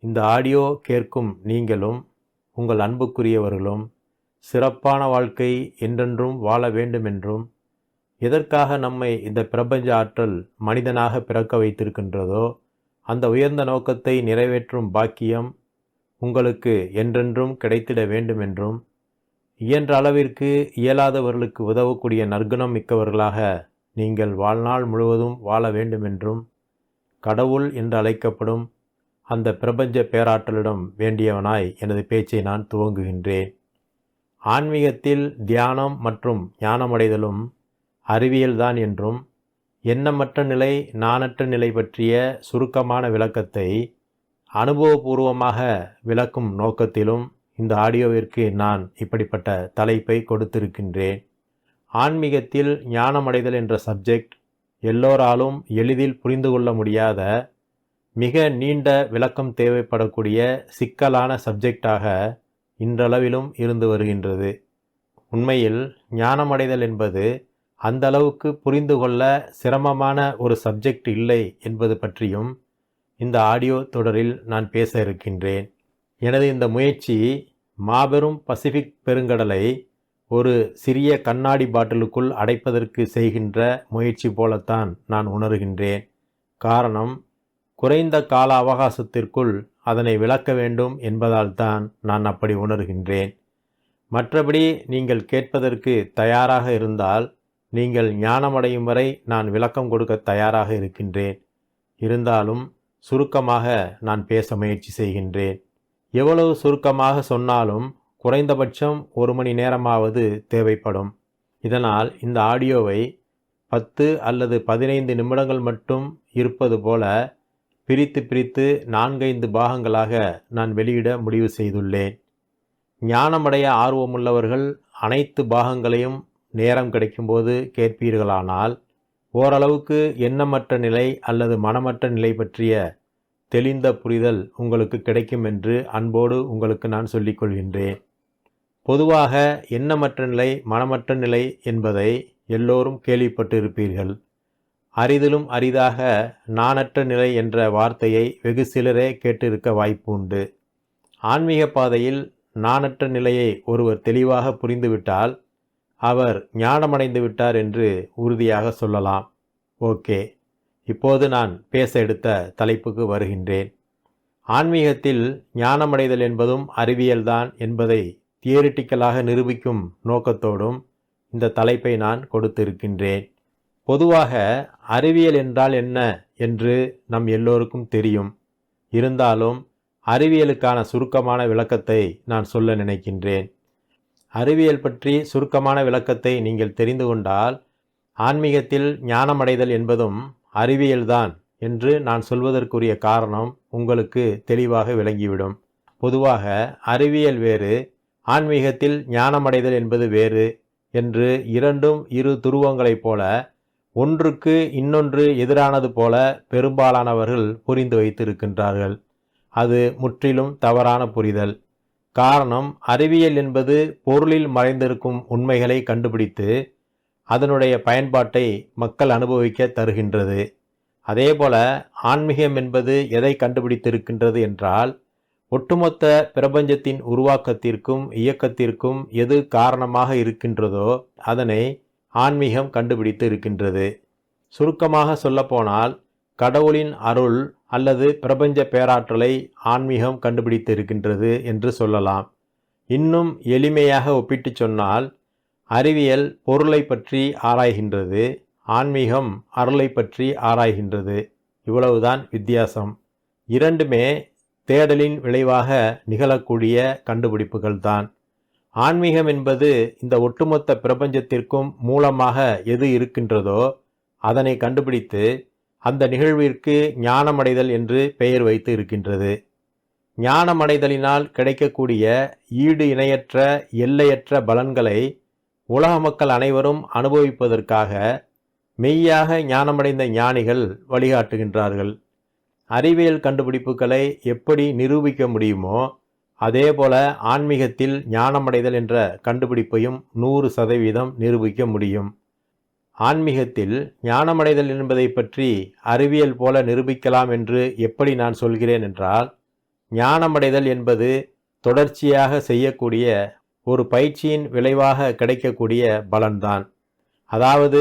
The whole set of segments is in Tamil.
இந்த ஆடியோ கேட்கும் நீங்களும் உங்கள் அன்புக்குரியவர்களும் சிறப்பான வாழ்க்கை என்றென்றும் வாழ வேண்டுமென்றும், எதற்காக நம்மை இந்த பிரபஞ்ச ஆற்றல் மனிதனாக பிறக்க வைத்திருக்கின்றதோ அந்த உயர்ந்த நோக்கத்தை நிறைவேற்றும் பாக்கியம் உங்களுக்கு என்றென்றும் கிடைத்திட வேண்டுமென்றும், இயன்ற அளவிற்கு இயலாதவர்களுக்கு உதவக்கூடிய நற்குணம் மிக்கவர்களாக நீங்கள் வாழ்நாள் முழுவதும் வாழ வேண்டுமென்றும், கடவுள் என்று அழைக்கப்படும் அந்த பிரபஞ்ச பேராற்றலிடம் வேண்டியவனாய் எனது பேச்சை நான் துவங்குகின்றேன். ஆன்மீகத்தில் தியானம் மற்றும் ஞானமடைதலும் அறிவியல்தான் என்றும், எண்ணமற்ற நிலை நாணற்ற நிலை பற்றிய சுருக்கமான விளக்கத்தை அனுபவபூர்வமாக விளக்கும் நோக்கத்திலும் இந்த ஆடியோவிற்கு நான் இப்படிப்பட்ட தலைப்பை கொடுத்திருக்கின்றேன். ஆன்மீகத்தில் ஞானமடைதல் என்ற சப்ஜெக்ட் எல்லோராலும் எளிதில் புரிந்து கொள்ள முடியாத, மிக நீண்ட விளக்கம் தேவைப்படக்கூடிய சிக்கலான சப்ஜெக்டாக இன்றளவிலும் இருந்து வருகின்றது. உண்மையில் ஞானமடைதல் என்பது அந்த அளவுக்கு புரிந்து கொள்ள சிரமமான ஒரு சப்ஜெக்ட் இல்லை என்பது பற்றியும் இந்த ஆடியோ தொடரில் நான் பேச இருக்கின்றேன். எனது இந்த முயற்சி மாபெரும் பசிபிக் பெருங்கடலை ஒரு சிறிய கண்ணாடி பாட்டிலுக்குள் அடைப்பதற்கு செய்கின்ற முயற்சி போலத்தான் நான் உணர்கின்றேன். காரணம், குறைந்த கால அவகாசத்திற்குள் அதனை விளக்க வேண்டும் என்பதால்தான் நான் அப்படி உணர்கின்றேன். மற்றபடி நீங்கள் கேட்பதற்கு தயாராக இருந்தால் நீங்கள் ஞானமடையும் வரை நான் விளக்கம் கொடுக்க தயாராக இருக்கின்றேன். இருந்தாலும் சுருக்கமாக நான் பேச முயற்சி செய்கின்றேன். எவ்வளவு சுருக்கமாக சொன்னாலும் குறைந்தபட்சம் 1 மணி நேரமாவது தேவைப்படும். இதனால் இந்த ஆடியோவை 10 அல்லது 15 நிமிடங்கள் மட்டும் இருப்பது போல பிரித்து 4-5 பாகங்களாக நான் வெளியிட முடிவு செய்துள்ளேன். ஞானமடைய ஆர்வமுள்ளவர்கள் அனைத்து பாகங்களையும் நேரம் கிடைக்கும்போது கேட்பீர்களானால் ஓரளவுக்கு எண்ணமற்ற நிலை அல்லது மனமற்ற நிலை பற்றிய தெளிந்த புரிதல் உங்களுக்கு கிடைக்கும் என்று அன்போடு உங்களுக்கு நான் சொல்லிக்கொள்கின்றேன். பொதுவாக எண்ணமற்ற நிலை மனமற்ற நிலை என்பதை எல்லோரும் கேள்விப்பட்டிருப்பீர்கள். அரிதிலும் அரிதாக நாணற்ற நிலை என்ற வார்த்தையை வெகு சிலரே கேட்டிருக்க வாய்ப்பு உண்டு. ஆன்மீக பாதையில் நாணற்ற நிலையை ஒருவர் தெளிவாக புரிந்துவிட்டால் அவர் ஞானமடைந்து விட்டார் என்று உறுதியாக சொல்லலாம். ஓகே, இப்போது நான் பேச எடுத்த தலைப்புக்கு வருகின்றேன். ஆன்மீகத்தில் ஞானமடைதல் என்பதும் அறிவியல்தான் என்பதை தியரிட்டிக்கலாக நிரூபிக்கும் நோக்கத்தோடும் இந்த தலைப்பை நான் கொடுத்திருக்கின்றேன். பொதுவாக அறிவியல் என்றால் என்ன என்று நம் எல்லோருக்கும் தெரியும். இருந்தாலும் அறிவியலுக்கான சுருக்கமான விளக்கத்தை நான் சொல்ல நினைக்கின்றேன். அறிவியல் பற்றி சுருக்கமான விளக்கத்தை நீங்கள் தெரிந்து கொண்டால் ஆன்மீகத்தில் ஞானமடைதல் என்பதும் அறிவியல்தான் என்று நான் சொல்வதற்குரிய காரணம் உங்களுக்கு தெளிவாக விளங்கிவிடும். பொதுவாக அறிவியல் வேறு, ஆன்மீகத்தில் ஞானமடைதல் என்பது வேறு என்று இரண்டும் இரு துருவங்களைப் போல, ஒன்றுக்கு இன்னொன்று எதிரானது போல பெரும்பாலானவர்கள் புரிந்து வைத்திருக்கின்றார்கள். அது முற்றிலும் தவறான புரிதல். காரணம், அறிவியல் என்பது பொருளில் மறைந்திருக்கும் உண்மைகளை கண்டுபிடித்து அதனுடைய பயன்பாட்டை மக்கள் அனுபவிக்க தருகின்றது. அதேபோல ஆன்மீகம் என்பது எதை கண்டுபிடித்திருக்கின்றது என்றால், ஒட்டுமொத்த பிரபஞ்சத்தின் உருவாக்கத்திற்கும் இயக்கத்திற்கும் எது காரணமாக இருக்கின்றதோ அதனை ஆன்மீகம் கண்டுபிடித்து இருக்கின்றது. சுருக்கமாக சொல்லப்போனால் கடவுளின் அருள் அல்லது பிரபஞ்ச பேராற்றலை ஆன்மீகம் கண்டுபிடித்து இருக்கின்றது என்று சொல்லலாம். இன்னும் எளிமையாக ஒப்பிட்டு சொன்னால், அறிவியல் பொருளை பற்றி ஆராய்கின்றது, ஆன்மீகம் அருளை பற்றி ஆராய்கின்றது. இவ்வளவுதான் வித்தியாசம். இரண்டுமே தேடலின் விளைவாக நிகழக்கூடிய கண்டுபிடிப்புகள்தான். ஆன்மீகம் என்பது இந்த ஒட்டுமொத்த பிரபஞ்சத்திற்கும் மூலமாக எது இருக்கின்றதோ அதனை கண்டுபிடித்து அந்த நிகழ்விற்கு ஞானமடைதல் என்று பெயர் வைத்து இருக்கின்றது. ஞானமடைதலினால் கிடைக்கக்கூடிய ஈடு இணையற்ற எல்லையற்ற பலன்களை உலக மக்கள் அனைவரும் அனுபவிப்பதற்காக மெய்யாக ஞானமடைந்த ஞானிகள் வழிகாட்டுகின்றார்கள். அறிவியல் கண்டுபிடிப்புகளை எப்படி நிரூபிக்க முடியுமோ அதேபோல ஆன்மீகத்தில் ஞானமடைதல் என்ற கண்டுபிடிப்பையும் 100% நிரூபிக்க முடியும். ஆன்மீகத்தில் ஞானமடைதல் என்பதை பற்றி அறிவியல் போல நிரூபிக்கலாம் என்று எப்படி நான் சொல்கிறேன் என்றால், ஞானமடைதல் என்பது தொடர்ச்சியாக செய்யக்கூடிய ஒரு பயிற்சியின் விளைவாக கிடைக்கக்கூடிய பலன்தான். அதாவது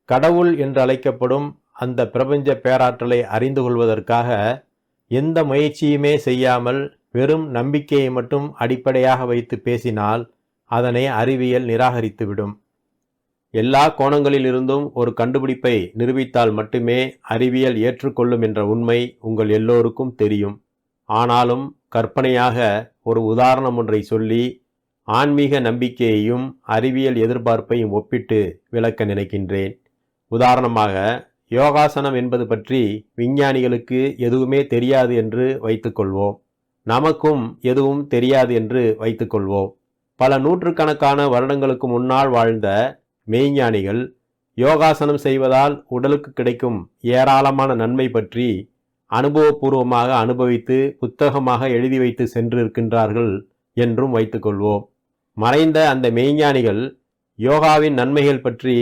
கடவுள் என்று அழைக்கப்படும் அந்த பிரபஞ்ச பேராற்றலை அறிந்து கொள்வதற்காக எந்த முயற்சியுமே செய்யாமல் வெறும் நம்பிக்கையை மட்டும் அடிப்படையாக வைத்து பேசினால் அதனை அறிவியல் நிராகரித்துவிடும். எல்லா கோணங்களிலிருந்தும் ஒரு கண்டுபிடிப்பை நிரூபித்தால் மட்டுமே அறிவியல் ஏற்றுக்கொள்ளும் என்ற உண்மை உங்கள் எல்லோருக்கும் தெரியும். ஆனாலும் கற்பனையாக ஒரு உதாரணம் ஒன்றை சொல்லி ஆன்மீக நம்பிக்கையையும் அறிவியல் எதிர்பார்ப்பையும் ஒப்பிட்டு விளக்க நினைக்கின்றேன். உதாரணமாக, யோகாசனம் என்பது பற்றி விஞ்ஞானிகளுக்கு எதுவுமே தெரியாது என்று வைத்துக்கொள்வோம். நமக்கும் எதுவும் தெரியாது என்று வைத்துக்கொள்வோம். பல நூற்றுக்கணக்கான வருடங்களுக்கு முன்னால் வாழ்ந்த மெய்ஞானிகள் யோகாசனம் செய்வதால் உடலுக்கு கிடைக்கும் ஏராளமான நன்மை பற்றி அனுபவபூர்வமாக அனுபவித்து புத்தகமாக எழுதி வைத்து சென்றிருக்கின்றார்கள் என்றும் வைத்துக்கொள்வோம். மறைந்த அந்த மெய்ஞானிகள் யோகாவின் நன்மைகள் பற்றி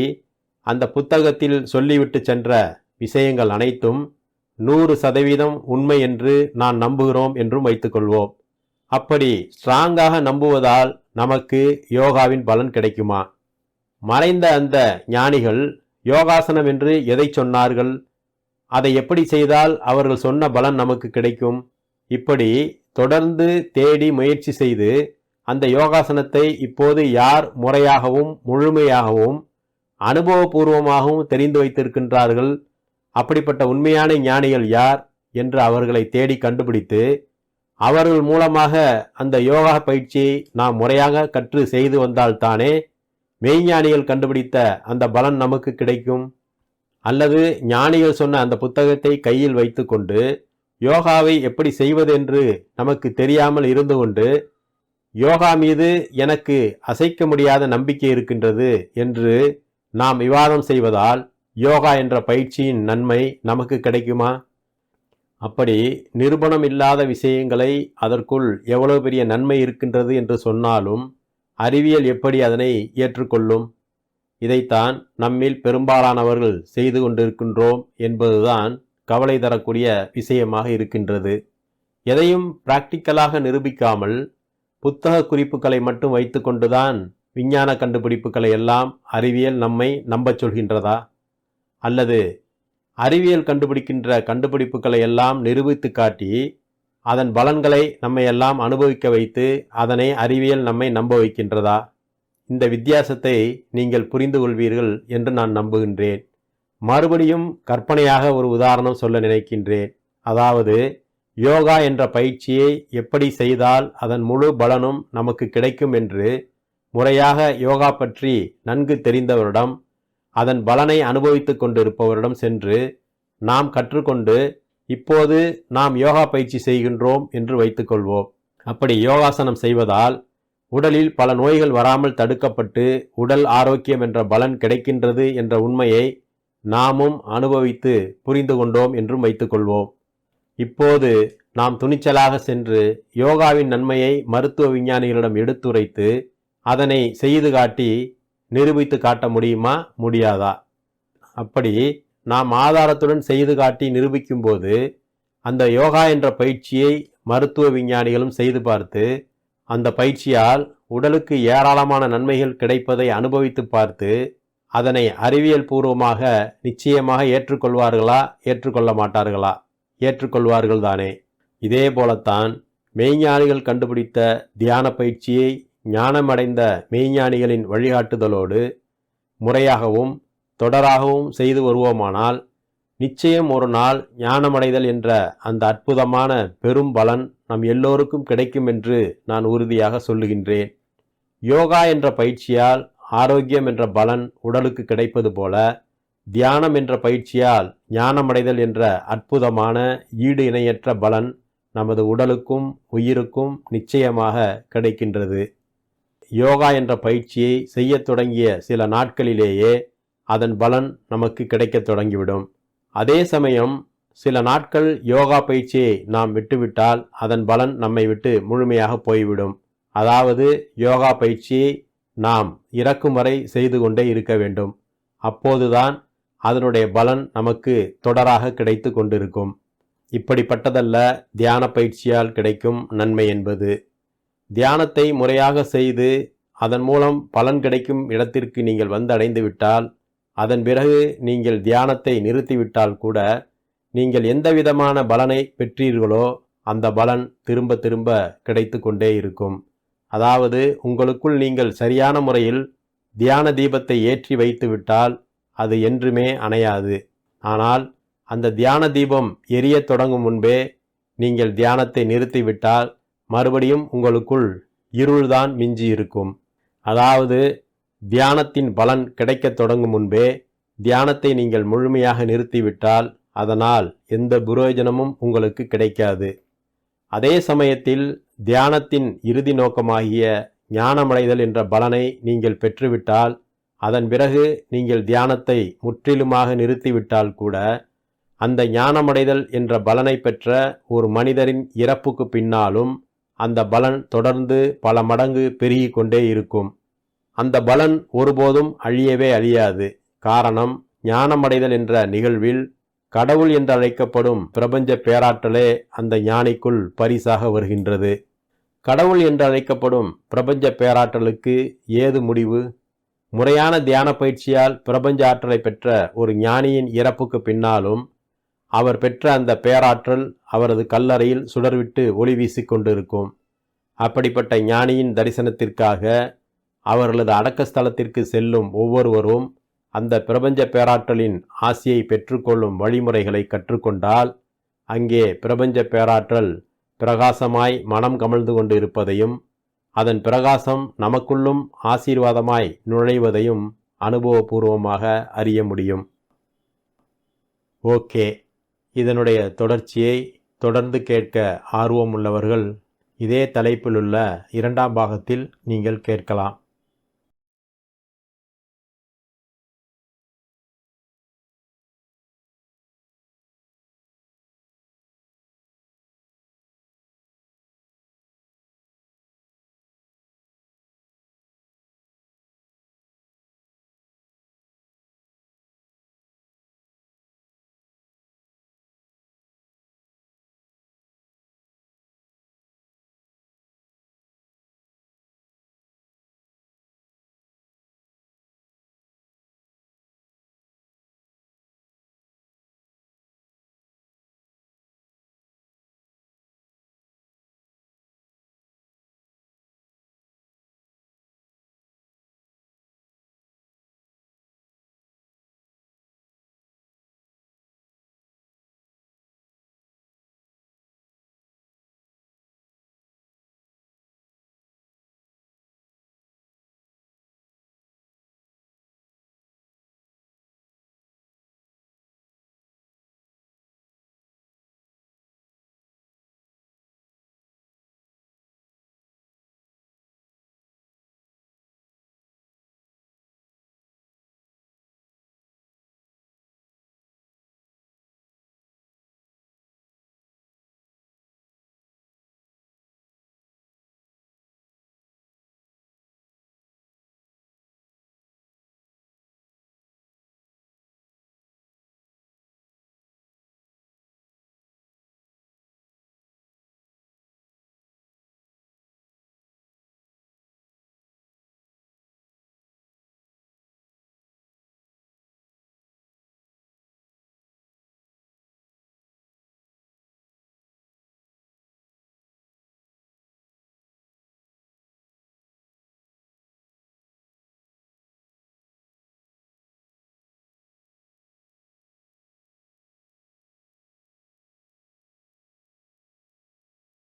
அந்த புத்தகத்தில் சொல்லிவிட்டு சென்ற விஷயங்கள் அனைத்தும் 100% உண்மை என்று நான் நம்புகிறோம் என்றும் வைத்துக்கொள்வோம். அப்படி ஸ்ட்ராங்காக நம்புவதால் நமக்கு யோகாவின் பலன் கிடைக்குமா? மறைந்த அந்த ஞானிகள் யோகாசனம் என்று எதை சொன்னார்கள்? அதை எப்படி செய்தால் அவர்கள் சொன்ன பலன் நமக்கு கிடைக்கும்? இப்படி தொடர்ந்து தேடி முயற்சி செய்து அந்த யோகாசனத்தை இப்போது யார் முறையாகவும் முழுமையாகவும் அனுபவபூர்வமாகவும் தெரிந்து வைத்திருக்கின்றார்கள்? அப்படிப்பட்ட உண்மையான ஞானிகள் யார் என்று அவர்களை தேடி கண்டுபிடித்து அவர்கள் மூலமாக அந்த யோகா பயிற்சியை நாம் முறையாக கற்று செய்து வந்தால்தானே மெய்ஞானிகள் கண்டுபிடித்த அந்த பலன் நமக்கு கிடைக்கும். அல்லது ஞானிகள் சொன்ன அந்த புத்தகத்தை கையில் வைத்துக்கொண்டு யோகாவை எப்படி செய்வதென்று நமக்கு தெரியாமல் இருந்து கொண்டு யோகா மீது எனக்கு அசைக்க முடியாத நம்பிக்கை இருக்கின்றது என்று நாம் விவாதம் செய்வதால் யோகா என்ற பயிற்சியின் நன்மை நமக்கு கிடைக்குமா? அப்படி நிரூபணம் இல்லாத விஷயங்களை அதற்குள் எவ்வளவு பெரிய நன்மை இருக்கின்றது என்று சொன்னாலும் அறிவியல் எப்படி அதனை ஏற்றுக்கொள்ளும்? இதைத்தான் நம்மில் பெரும்பாலானவர்கள் செய்து கொண்டிருக்கின்றோம் என்பதுதான் கவலை தரக்கூடிய விஷயமாக இருக்கின்றது. எதையும் பிராக்டிக்கலாக நிரூபிக்காமல் புத்தக குறிப்புகளை மட்டும் வைத்துக்கொண்டுதான் விஞ்ஞான கண்டுபிடிப்புகளை எல்லாம் அறிவியல் நம்மை நம்பச் சொல்கின்றதா? அல்லது அறிவியல் கண்டுபிடிக்கின்ற கண்டுபிடிப்புகளை எல்லாம் நிரூபித்து காட்டி அதன் பலன்களை நம்மை எல்லாம் அனுபவிக்க வைத்து அதனை அறிவியல் நம்மை நம்ப வைக்கின்றதா? இந்த வித்தியாசத்தை நீங்கள் புரிந்து கொள்வீர்கள் என்று நான் நம்புகின்றேன். மறுபடியும் கற்பனையாக ஒரு உதாரணம் சொல்ல நினைக்கின்றேன். அதாவது யோகா என்ற பயிற்சியை எப்படி செய்தால் அதன் முழு பலனும் நமக்கு கிடைக்கும் என்று முறையாக யோகா பற்றி நன்கு தெரிந்தவரிடம் அதன் பலனை அனுபவித்துக் கொண்டிருப்பவரிடம் சென்று நாம் கற்றுக்கொண்டு இப்போது நாம் யோகா பயிற்சி செய்கின்றோம் என்று வைத்துக்கொள்வோம். அப்படி யோகாசனம் செய்வதால் உடலில் பல நோய்கள் வராமல் தடுக்கப்பட்டு உடல் ஆரோக்கியம் என்ற பலன் கிடைக்கின்றது என்ற உண்மையை நாமும் அனுபவித்து புரிந்து கொண்டோம் என்றும் வைத்துக்கொள்வோம். இப்போது நாம் துணிச்சலாக சென்று யோகாவின் நன்மையை மருத்துவ விஞ்ஞானிகளிடம் எடுத்துரைத்து அதனை செய்து காட்டி நிரூபித்து காட்ட முடியுமா, முடியாதா? அப்படி நாம் ஆதாரத்துடன் செய்து காட்டி நிரூபிக்கும் போது அந்த யோகா என்ற பயிற்சியை மருத்துவ விஞ்ஞானிகளும் செய்து பார்த்து அந்த பயிற்சியால் உடலுக்கு ஏராளமான நன்மைகள் கிடைப்பதை அனுபவித்து பார்த்து அதனை அறிவியல் பூர்வமாக நிச்சயமாக ஏற்றுக்கொள்வார்களா, ஏற்றுக்கொள்ள மாட்டார்களா? ஏற்றுக்கொள்வார்கள் தானே. இதே போலத்தான் மெய்ஞானிகள் கண்டுபிடித்த தியான பயிற்சியை ஞானமடைந்த மெய்ஞானிகளின் வழிகாட்டுதலோடு முறையாகவும் தொடராகவும் செய்து வருவோமானால் நிச்சயம் ஒரு நாள் ஞானமடைதல் என்ற அந்த அற்புதமான பெரும் பலன் நம் எல்லோருக்கும் கிடைக்கும் என்று நான் உறுதியாக சொல்லுகின்றேன். யோகா என்ற பயிற்சியால் ஆரோக்கியம் என்ற பலன் உடலுக்கு கிடைப்பது போல தியானம் என்ற பயிற்சியால் ஞானமடைதல் என்ற அற்புதமான ஈடு இணையற்ற பலன் நமது உடலுக்கும் உயிருக்கும் நிச்சயமாக கிடைக்கின்றது. யோகா என்ற பயிற்சியை செய்யத் தொடங்கிய சில நாட்களிலேயே அதன் பலன் நமக்கு கிடைக்கத் தொடங்கிவிடும். அதே சமயம் சில நாட்கள் யோகா பயிற்சியை நாம் விட்டுவிட்டால் அதன் பலன் நம்மை விட்டு முழுமையாக போய்விடும். அதாவது யோகா பயிற்சியை நாம் இறக்கும் வரை செய்து கொண்டே இருக்க வேண்டும். அப்போதுதான் அதனுடைய பலன் நமக்கு தொடராக கிடைத்து கொண்டிருக்கும். இப்படிப்பட்டதல்ல தியான பயிற்சியால் கிடைக்கும் நன்மை என்பது. தியானத்தை முறையாக செய்து அதன் மூலம் பலன் கிடைக்கும் இடத்திற்கு நீங்கள் வந்தடைந்து விட்டால், அதன் பிறகு நீங்கள் தியானத்தை நிறுத்திவிட்டால் கூட நீங்கள் எந்த விதமான பலனை பெற்றீர்களோ அந்த பலன் திரும்ப திரும்ப கிடைத்து கொண்டே இருக்கும். அதாவது உங்களுக்குள் நீங்கள் சரியான முறையில் தியான தீபத்தை ஏற்றி வைத்து விட்டால் அது என்றுமே அணையாது. ஆனால் அந்த தியான தீபம் எரியத் தொடங்கும் முன்பே நீங்கள் தியானத்தை நிறுத்திவிட்டால் மறுபடியும் உங்களுக்குள் இருள்தான் மிஞ்சி இருக்கும். அதாவது தியானத்தின் பலன் கிடைக்கத் தொடங்கும் முன்பே தியானத்தை நீங்கள் முழுமையாக நிறுத்திவிட்டால் அதனால் எந்த பிரயோஜனமும் உங்களுக்கு கிடைக்காது. அதே சமயத்தில் தியானத்தின் இறுதி நோக்கமாகிய ஞானமடைதல் என்ற பலனை நீங்கள் பெற்றுவிட்டால், அதன் பிறகு நீங்கள் தியானத்தை முற்றிலுமாக நிறுத்திவிட்டால் கூட அந்த ஞானமடைதல் என்ற பலனை பெற்ற ஒரு மனிதரின் இறப்புக்கு பின்னாலும் அந்த பலன் தொடர்ந்து பல மடங்கு பெருகிக் கொண்டே இருக்கும். அந்த பலன் ஒருபோதும் அழியவே அழியாது. காரணம், ஞானமடைதல் என்ற நிகழ்வில் கடவுள் என்று அழைக்கப்படும் பிரபஞ்ச பேராற்றலே அந்த ஞானிக்குள் பரிசாக வருகின்றது. கடவுள் என்று அழைக்கப்படும் பிரபஞ்ச பேராற்றலுக்கு ஏது முடிவு? முறையான தியான பயிற்சியால் பிரபஞ்ச ஆற்றலை பெற்ற ஒரு ஞானியின் இறப்புக்கு பின்னாலும் அவர் பெற்ற அந்த பேராற்றல் அவரது கல்லறையில் சுடர்விட்டு ஒளி வீசிக் கொண்டிருக்கும். அப்படிப்பட்ட ஞானியின் தரிசனத்திற்காக அவர்களது அடக்கஸ்தலத்திற்கு செல்லும் ஒவ்வொருவரும் அந்த பிரபஞ்ச பேராற்றலின் ஆசியை பெற்றுக்கொள்ளும் வழிமுறைகளை கற்றுக்கொண்டால், அங்கே பிரபஞ்ச பேராற்றல் பிரகாசமாய் மனம் கமழ்ந்து கொண்டு இருப்பதையும் அதன் பிரகாசம் நமக்குள்ளும் ஆசீர்வாதமாய் நுழைவதையும் அனுபவபூர்வமாக அறிய முடியும். ஓகே, இதனுடைய தொடர்ச்சியை தொடர்ந்து கேட்க ஆர்வம் உள்ளவர்கள் இதே தலைப்பிலுள்ள 2ஆம் பாகத்தில் நீங்கள் கேட்கலாம்.